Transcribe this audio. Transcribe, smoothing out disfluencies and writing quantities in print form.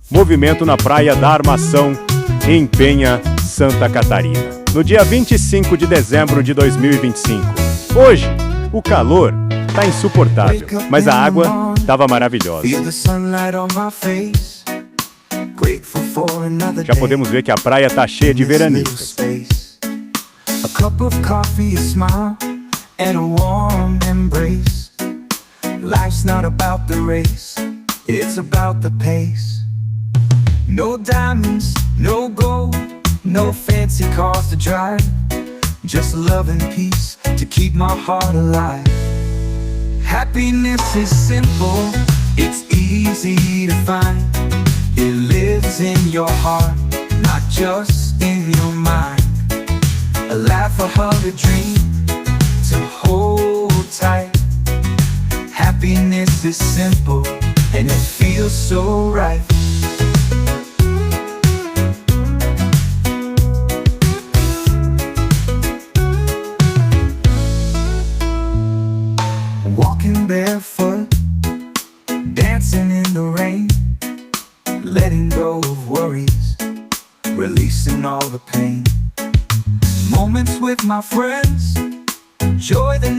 movimento na praia da Armação, em Penha, Santa Catarina, no dia 25 de dezembro de 2025. Hoje, o calor tá insuportável, mas a água tava maravilhosa. Já podemos ver que a praia tá cheia de veranistas. A cup of coffee, a smile, and a warm embrace. Life's not about the race, it's about the pace. No diamonds, no gold, no fancy cars to drive, just love and peace to keep my heart alive. Happiness is simple, it's easy to find. It lives in your heart, not just in your mind. A laugh, a hug, a dream to hold tight. Happiness is simple and it feels so right. Walking barefoot, dancing in the rain, letting go of worries, releasing all the pain. Moments with my friends, enjoy the